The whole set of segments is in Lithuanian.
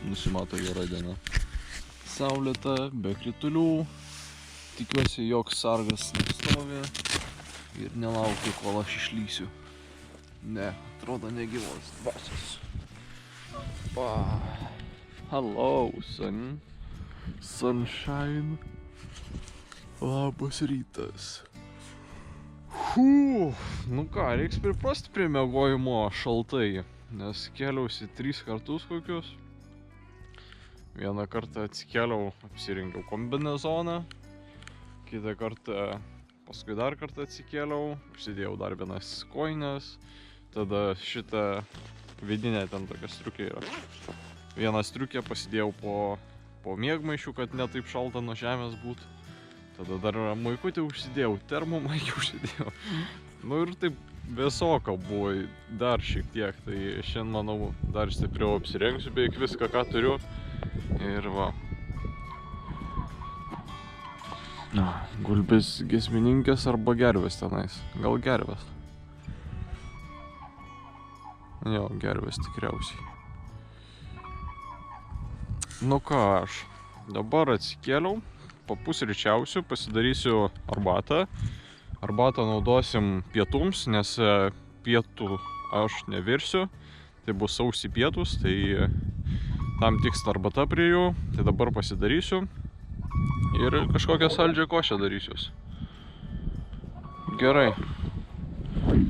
Nusimato gera diena. Saulėta, be kritulių. Tikiuosi, jog sargas nestovi ir nelaukiu, kol aš išlysiu. Ne, atrodo negyvos dvasios. Hello, sun. Sunshine. Labas rytas. Nu ką, reiks priprast prie miegojimo šaltai, nes kėliausi 3 kartus kokius. Vieną kartą atsikėliau, apsirengiau kombinezoną, kitą kartą, paskui dar kartą atsikėliau, užsidėjau dar vienas kojines, tada šitą vidinę ten tokia striukė yra. Vieną striukę pasidėjau po miegmaišių, kad ne taip šalta nuo žemės būtų. Tada dar maikutį užsidėjau, termomaikį užsidėjau. Nu ir taip vėsoka buvo dar šiek tiek, tai šiandien, manau, dar stipriau apsirengsiu beveik viską, ką turiu. Ir va. Gulbės giesmininkės arba gervės tenais. Gal gervės? Jo, gervės tikriausiai. Nu ką, aš dabar atsikėliau, papusryčiausiu, pasidarysiu arbatą. Arbatą naudosim pietums, nes pietų aš nevirsiu. Tai bus sausi pietus, tai tam tiks arbata prie jų. Tai dabar pasidarysiu ir kažkokią saldžią košę darysiuos. Gerai.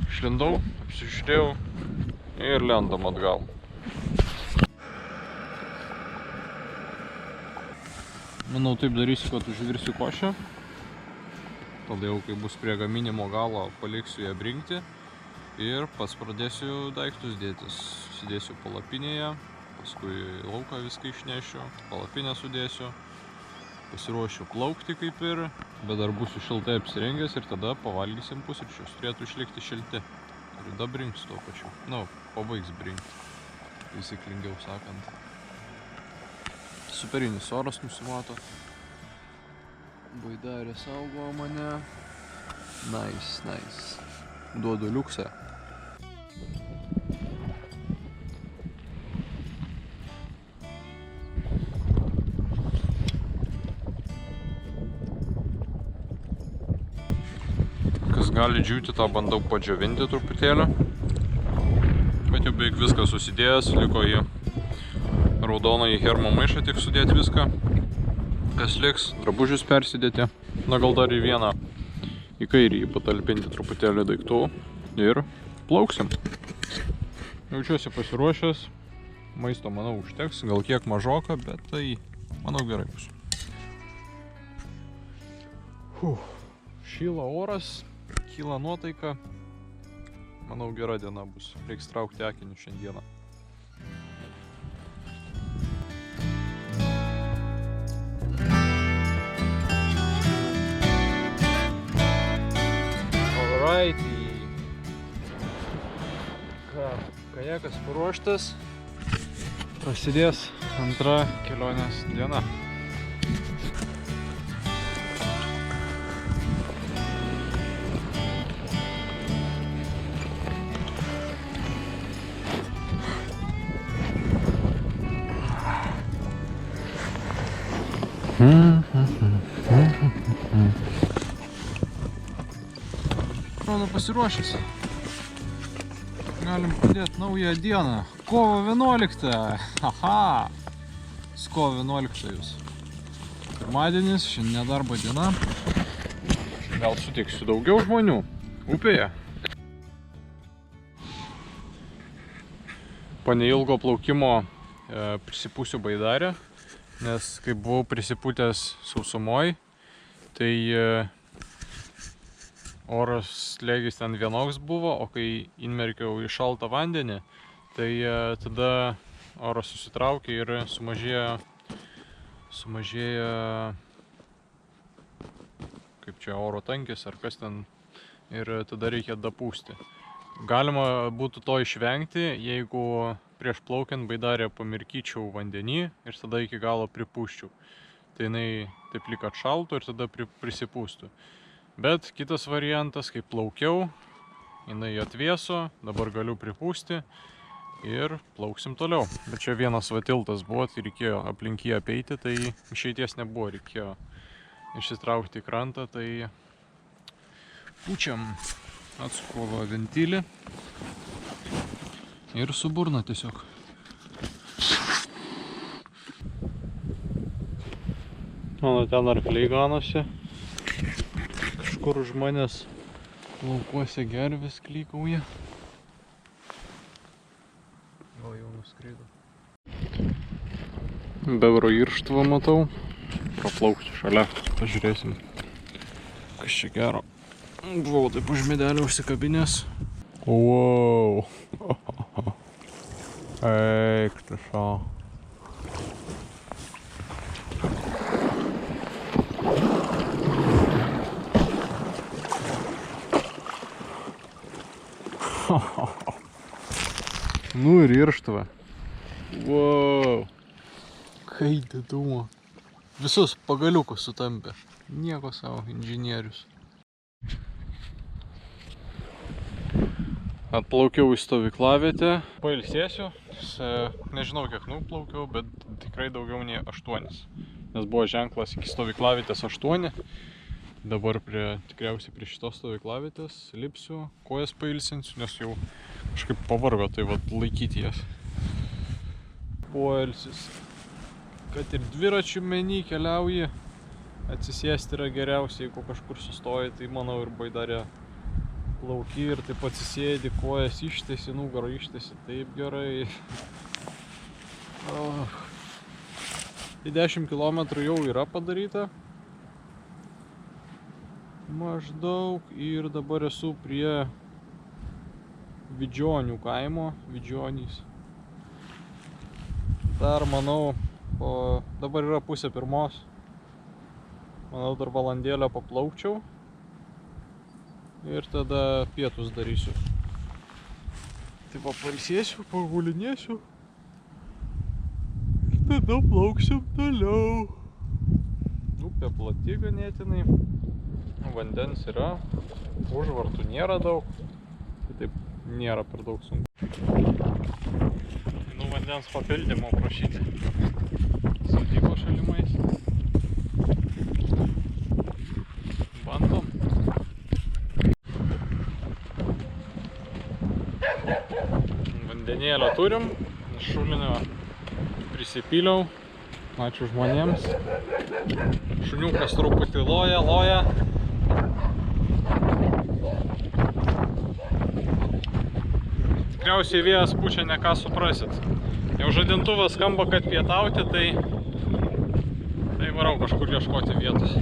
Išlindau, apsižiūrėjau ir lendam atgal. Manau, taip darysiu, kad užvirsiu košę. Tada jau, kai bus prie gaminimo galo, paliksiu ją brinkti. Ir pats pradėsiu daiktus dėtis. Susidėsiu palapinėje, paskui lauką viską išnešiu, palapinę sudėsiu. Pasiruošiu plaukti kaip ir, bet dar būsiu šiltai apsirengęs ir tada pavalgysim pusryčius. Turėtų išlikti šilti. Ir tada brinksiu tuo pačiu. Nu, pabaigs brinkti. Taisyklingiau sakant. Superinis oras nusimato. Baidarė saugo mane. Nice, nice. Duodu liuksą. Kas gali džiūti, tą bandau padžiovinti truputėlį. Bet jau beveik viską susidėjęs, liko į raudoną į hermo maišą tik sudėti viską. Kas liks, drabužius persidėti. Na gal dar į vieną į kairį patalpinti truputėlį daiktų ir plauksim. Jaučiuosi pasiruošęs. Maisto, manau, užteks. Gal kiek mažoka, bet tai, manau, gerai bus. Šyla oras, kyla nuotaika. Manau, gera diena bus. Reiks traukti akinius šiandieną. Kajakas paruoštas, prasidės antra kelionės diena. Atrodo pasiruošęs. Galim pradėti naują dieną. Kovo 11. Haha. Su kovo 11 jūs. Pirmadienis, šiandien nedarbo diena. Gal sutiksiu daugiau žmonių upėje. Po neilgo plaukimo prisipūsiu baidarę, nes kai buvau prisipūtęs sausumoj, tai oras slėgis ten vienoks buvo, o kai įmerkiau į šaltą vandenį, tai tada oras susitraukė ir sumažėjo kaip čia oro tankis ar kas ten, ir tada reikia dapūsti. Galima būtų to išvengti, jeigu prieš plaukiant baidarę pamirkyčiau vandenį ir tada iki galo pripūsčiau. Tai jinai taip lyg atšaltų ir tada prisipūstų. Bet kitas variantas, kai plaukiau, jinai atvėso, dabar galiu pripūsti ir plauksim toliau. Bet čia vienas va tiltas buvo, tai reikėjo aplink jį apeiti, tai išeities nebuvo, reikėjo išsitraukti į krantą, tai pučiam, atsuku ventilį ir suburna tiesiog. Mano ten arkliai ganosi, kažkur už manęs laukuose gervės klykauja. Gal jau nuskrido. Bevro irštvą matau. Paplaukti šalia. Pažiūrėsim, kas čia gero. Buvau taip už medelį užsikabinęs. Wow. Eik tu šau. Nu ir irštva. Wow. Kai didumo. Visus pagaliukus sutampė. Nieko savo, inžinierius. Atplaukiau į stovyklavietę. Pailsėsiu. Nežinau kiek nuplaukiau, bet tikrai daugiau nei 8. Nes buvo ženklas iki stovyklavietės 8. Dabar tikriausiai prie šitos stovyklavietės lipsiu, kojas pailsinsiu, nes jau kažkaip pavargo, tai vat laikyti jas. Poilsis. Kad ir dviračių meny keliauji, atsisėsti yra geriausia, jeigu kažkur sustoji, tai manau ir baidarė plauki ir taip atsisėdi, kojas ištiesi, nugarą ištiesi, taip gerai. Tai 10 km jau yra padaryta. Maždaug ir dabar esu prie Vidžionių kaimo, Vidžionys. Dar manau, dabar yra 12:30. Manau, dar valandėlę paplaukčiau ir tada pietus darysiu. Tai pailsėsiu, pagulinėsiu. Tada plauksim toliau. Upė plati ganėtinai. Vandens yra, užvartų nėra daug, tai taip nėra per daug sunku. Nu, vandens papildymo prašyti. Saudybo šalimais. Bandom. Vandenėlio turim, šulinio prisipyliau. Ačiū žmonėms. Šuniukas truputį loja. Tikriausiai vėjas pučia, ne ką suprasit. Jau žadintuvas skamba, kad pietauti, tai varau kažkur ieškoti vietos.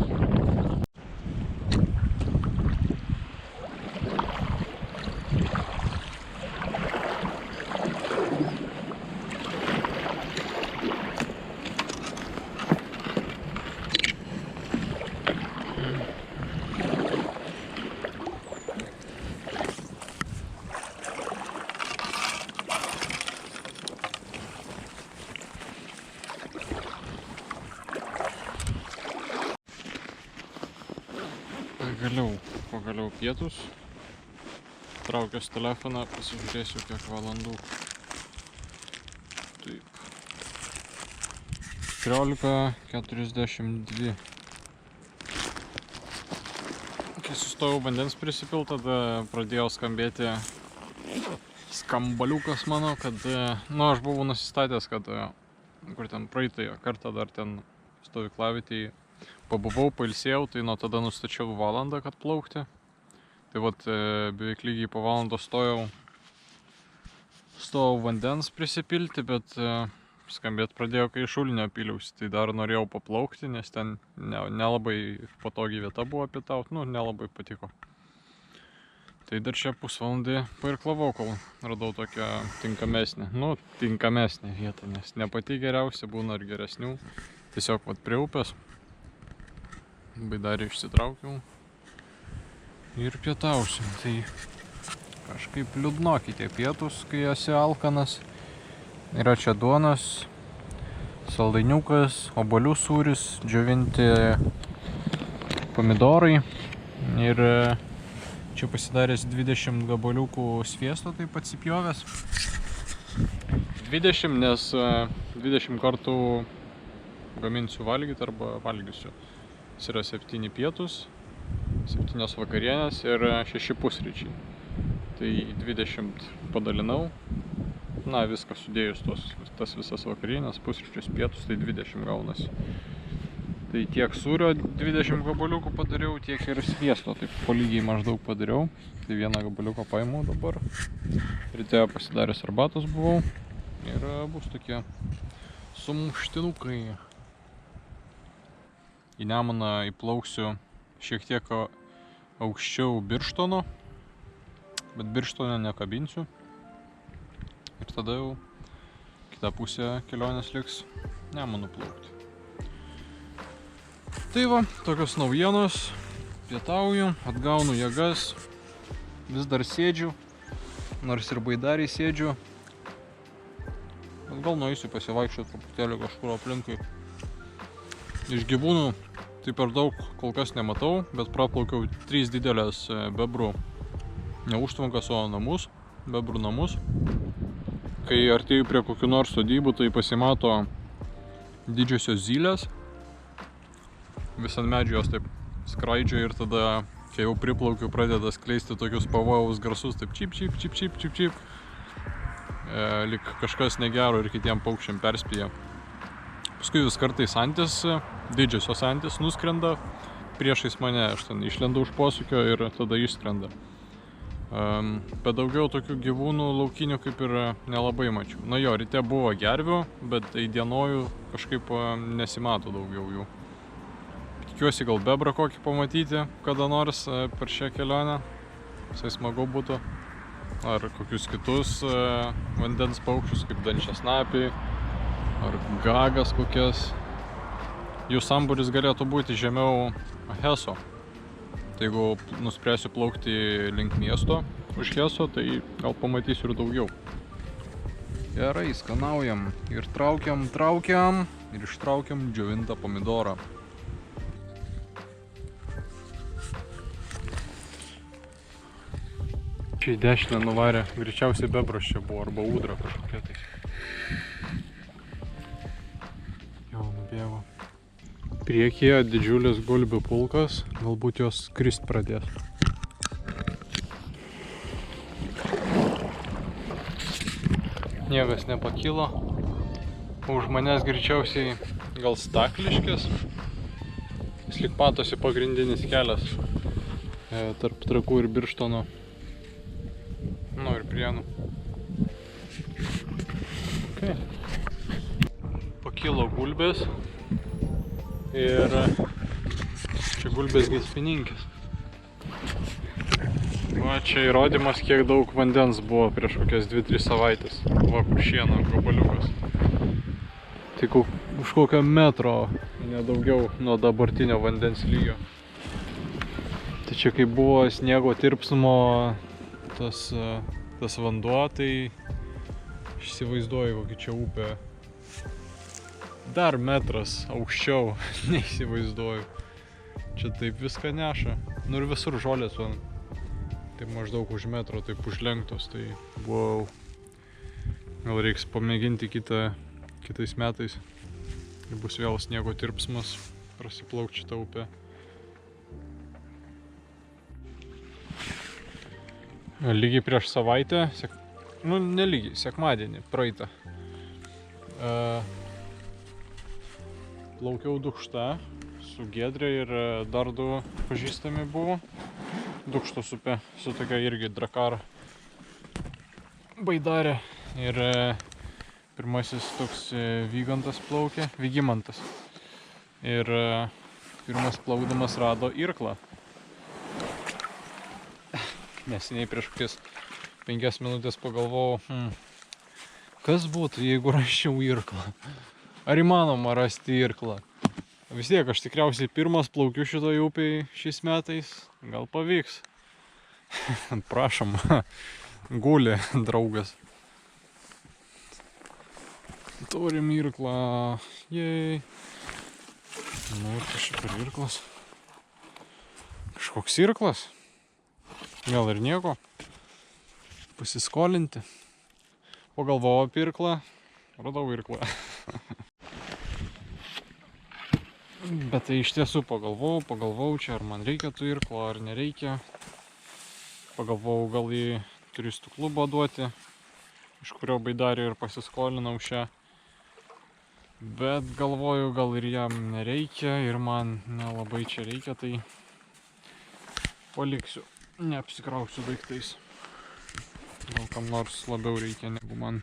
Pagaliau pietus. Traukęs telefoną, pasižiūrėsiu kiek valandų. Taip. 14:42. Kai sustojau vandens prisipilt, tada pradėjo skambėti skambaliukas mano, kad, aš buvau nusistatęs, kad kur ten praeitąją kartą dar ten stovyklavietėje pabuvau, pailsėjau, tai nuo tada nustačiau valandą, kad plaukti. Tai vat beveik lygiai po valandos stojau vandens prisipilti, bet skambėt pradėjo, kai šulinio piliausi, tai dar norėjau paplaukti, nes ten nelabai patogi vieta buvo pietaut, nelabai patiko. Tai dar čia pusvalandį pairklavau, kol radau tokią tinkamesnę, tinkamesnę vietą, nes ne pati geriausia, būna ir geresnių. Tiesiog vat prie upės, baidarį išsitraukiau ir pietausim. Tai kažkaip liūdnoki tie pietus, kai esi alkanas. Yra čia duonos, saldainiukas, obuolių sūris, džiovinti pomidorai ir Čia pasidaręs 20 gabaliukų sviesto, taip atsipjovęs. 20, nes 20 kartų gaminsiu valgyti arba valgysiu. Jis yra 7 pietus, 7 vakarienės ir 6 pusryčiai. Tai 20 padalinau. Na, viską sudėjus tas visas vakarienės, pusryčius, pietus, tai 20 gaunasi. Tai tiek sūrio 20 gabaliukų padariau, tiek ir sviesto, taip po lygiai maždaug padariau. Tai vieną gabaliuką paimu dabar. Ryte pasidaręs arbatos buvau ir bus tokie sumuštinukai. Į Nemuną įplauksiu šiek tiek aukščiau Birštono, bet Birštone nekabinsiu. Ir tada jau kitą pusę kelionės liks Nemunu plaukti. Tai va, tokios naujienos. Pietauju, atgaunu jėgas. Vis dar sėdžiu, nors ir baidariai sėdžiu. Bet gal nueisiu pasivaikščioti truputėlį kažkur aplinkui. Iš gyvūnų tai per daug kol kas nematau, bet praplaukiau 3 didelės bebrų neužtvankas, o namus, bebrų namus. Kai artėju prie kokių nors sodybų, tai pasimato didžiosios zylės. Vis ant medžių jos taip skraidžia ir tada, kai jau priplaukiu, pradeda skleisti tokius pavojaus garsus, taip čip, čip, čip, čip, čip, čip. Lyg kažkas negero ir kitiem paukščiam perspėja. Paskui vis kartais antis, didžiosios antis nuskrenda priešais mane, aš ten išlendu už posūkio ir tada išskrenda. Bet daugiau tokių gyvūnų laukinių kaip ir nelabai mačiau. Na jo, ryte buvo gervių, bet įdienojų kažkaip nesimato daugiau jų. Tikiuosi gal bebrą kokį pamatyti kada nors per šią kelionę. Visai smagu būtų. Ar kokius kitus vandens paukščius, kaip dančiasnapiai, ar gagas kokias. Jų sambūris galėtų būti žemiau Heso. Tai jeigu nuspręsiu plaukti link miesto už Heso, tai gal pamatysiu ir daugiau. Gerai, skanaujam ir traukiam ir ištraukiam džiovintą pomidorą. Čia į dešinę nuvarė, greičiausiai bebras čia buvo, arba ūdra kažkokia tai. Jau nubėgo. Priekyje didžiulis gulbių pulkas, galbūt jos krist pradės. Niekas nepakilo. Už manęs greičiausiai gal Stakliškės. Jis lyg matosi pagrindinis kelias tarp Trakų ir Birštono. Nu ir Prienų. Okay. Pakilo gulbės. Ir čia gulbės giesmininkės. Va, čia įrodymas, kiek daug vandens buvo prieš kokias 2-3 savaitės. Va, kur šieno gabaliukas. Tai už kokio metro, nedaugiau nuo dabartinio vandens lygio. Tai čia kai buvo sniego tirpsmo tas vanduo, tai aš įsivaizduoju, kokį čia upę. Dar metras aukščiau, neįsivaizduoju. Čia taip viską neša. Nu ir visur žolės, taip maždaug už metro, taip užlenktos, tai wow. Gal reiks pamėginti kitais metais. Ir bus vėl sniego tirpsmas, prasiplaukti šitą upę. Lygiai prieš savaitę, nu nelygiai, sekmadienį, praeitą. Plaukiau Dukšta su Giedre ir dar 2 pažįstami buvo. Dukštos upė su tokia irgi Drakar baidarė. Ir pirmasis toks Vygantas plaukė, Vygimantas. Ir pirmas plaukdamas rado irklą. Neseniai prieš kokias 5 minutės pagalvojau, kas būtų, jeigu rasčiau irklą. Ar įmanoma rasti irklą? Vis tiek, aš tikriausiai pirmas plaukiu šitoj upėj šiais metais. Gal pavyks. Prašom, guli draugas. Turim irklą. Jei. Nu, kas čia per irklas? Kažkoks irklas? gal ir nieko. Pasiskolinti. Pagalvojau apie irklą, radau irklą. Bet tai iš tiesų pagalvojau, čia ar man reikia tų irklo, ar nereikia. Pagalvojau, gal į turistų klubą duoti, iš kurio baidarį ir pasiskolinau šią. Bet galvoju, gal ir jam nereikia ir man nelabai čia reikia, tai paliksiu, neapsikrausiu daiktais. Gal kam nors labiau reikia negu man.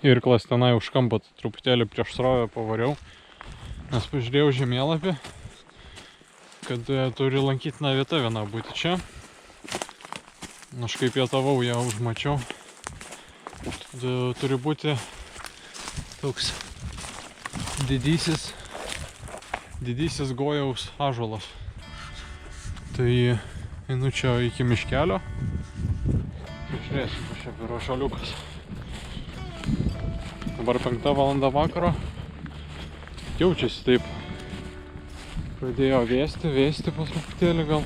Irklas tenai už kampą truputėlį prieš srovę pavariau, nes pažiūrėjau žemėlapį, kad turi lankytina vieta viena būti čia. Aš kaip pietavau, ją užmačiau. Turi būti toks didysis gojaus ąžuolas. Tai einu čia iki miškelio. Žiūrėsiu, kas čia per ąžuoliukas. Dabar 5 valanda vakaro. Jaučiasi taip. Pradėjo vėsti po truputėlį gal.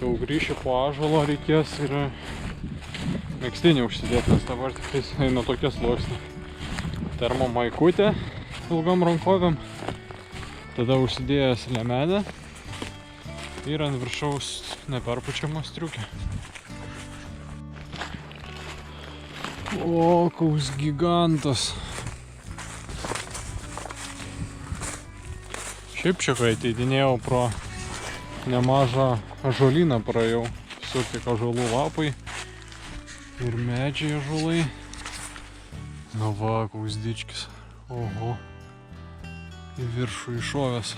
Jau grįšiu po ąžuolo reikės ir megztinį užsidėti, nes dabar tikrai eina tokia sluoksnė. Termomaikutė ilgom rankovėm. Tada užsidėjęs liemenę ir ant viršaus neperpučiamą striukę. O, koks gigantas. Šiaip čia, kai ateidinėjau pro nemažą ąžuolyną praėjau. Visur tik ąžuolų lapai ir medžiai ąžuolai. Na va, koks dičkis. Oho. Į viršų iššovęs.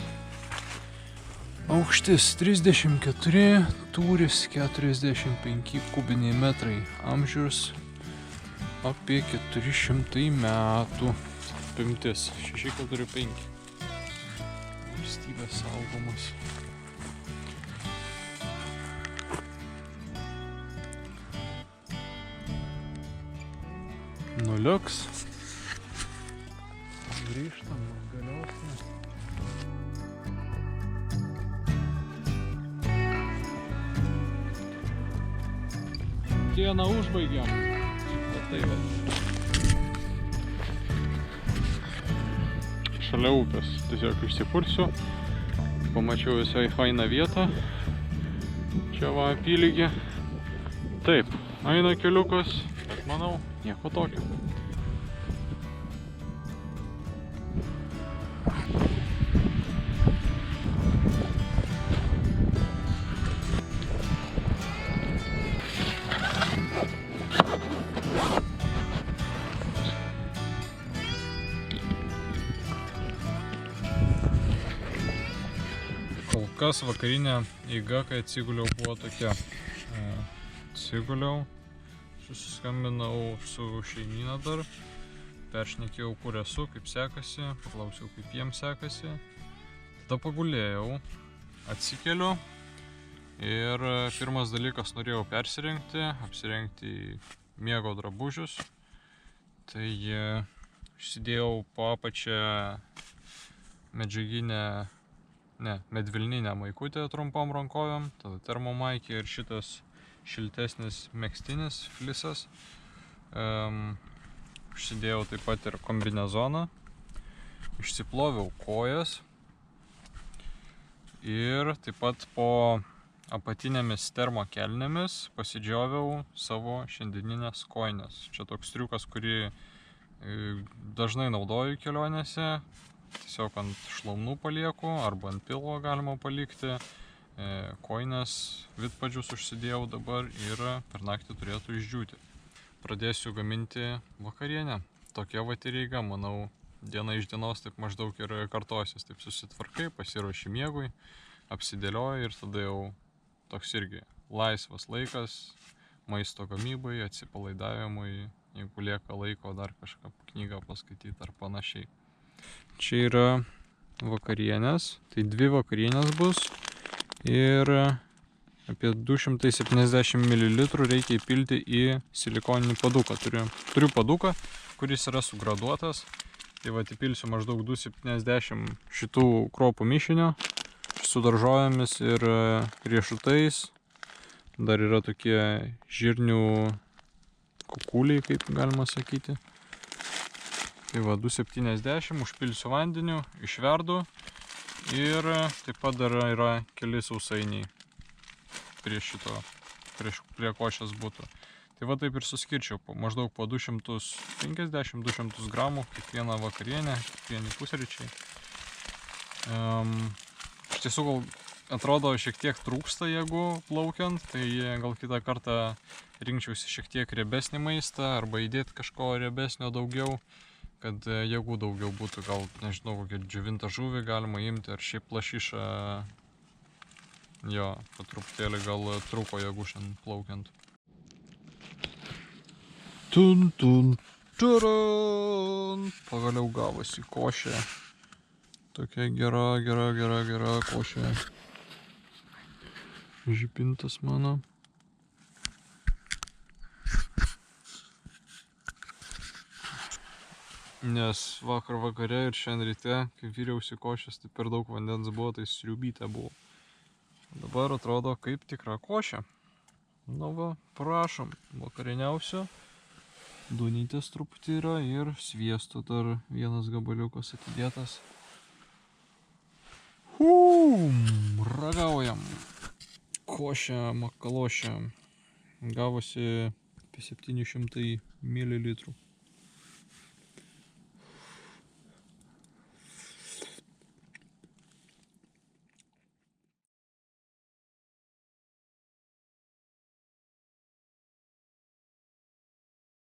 Aukštis 34, tūris 45 kubiniai metrai. Amžius apie 400 metų. Apimtis 645. Valstybės saugomas. Nuliuks. Grįžtam galiausiai. Dieną užbaigiam. Tai va. Šalia upės tiesiog išsipursiu. Pamačiau visai fainą vietą. Čia va apylygė. Taip, eina keliukas, bet manau, nieko tokio. Kol kas vakarinė eiga, kai atsiguliau, buvo tokia. Atsiguliau, susiskambinau su šeimyna dar, peršnekėjau, kur esu, kaip sekasi, paklausiau, kaip jiems sekasi. Tada pagulėjau, atsikeliu ir pirmas dalykas norėjau persirengti, apsirengti miego drabužius. Tai užsidėjau po apačią medvilninę maikutę trumpom rankovėm, tada termomaikė ir šitas šiltesnis megztinis, flisas. Užsidėjau taip pat ir kombinezoną, išsiploviau kojas ir taip pat po apatinėmis termokelnėmis pasidžioviau savo šiandieninės kojines. Čia toks triukas, kurį dažnai naudoju kelionėse. Tiesiog ant šlaunų palieku arba ant pilvo galima palikti. Kojines vidpadžius užsidėjau dabar ir per naktį turėtų išdžiūti. Pradėsiu gaminti vakarienę. Tokia vat ir eiga, manau, diena iš dienos taip maždaug ir kartosis. Taip susitvarkai, pasiruoši miegui, apsidėlioji ir tada jau toks irgi laisvas laikas maisto gamybai, atsipalaidavimui, jeigu lieka laiko dar kažką knygą paskaityti ar panašiai. Čia yra vakarienės, tai 2 vakarienės bus. Ir apie 270 ml reikia įpilti į silikoninį paduką. Turiu paduką, kuris yra sugraduotas. Tai va, įpilsiu maždaug 270 šitų kruopų mišinio. su daržovėmis ir riešutais. Dar yra tokie žirnių kukuliai, kaip galima sakyti. Tai va, 2,70 užpilsiu vandeniu, išverdu ir taip pat dar yra keli sausainiai prie košės būtų. Tai va taip ir suskirčiau, maždaug po 250-200 gramų kiekvieną vakarienę, kiekvieni pusryčiai. Iš tiesų gal atrodo šiek tiek trūksta jėgų plaukiant, tai gal kitą kartą rinkčiausi šiek tiek riebesnį maistą arba įdėti kažko riebesnio daugiau, kad jėgų daugiau būtų. Gal, nežinau, kokią džiovintą žuvį galima imti ar šiaip lašišą. Jo, po truputėlį gal trūko jėgų šiandien plaukiant. Tun tun turan! Pagaliau gavosi košė. Tokia gera košė. Žipintas mano. Nes vakar vakare ir šiandien ryte, kai vyriausi košės, tai per daug vandens buvo, tai sriubytė buvo. Dabar atrodo kaip tikra košė. Nu va, prašom, vakarieniausiu. Duonytės truputį yra ir sviesto dar vienas gabaliukas atidėtas. Ragaujam. Košė, makalošė. Gavosi apie 700 ml.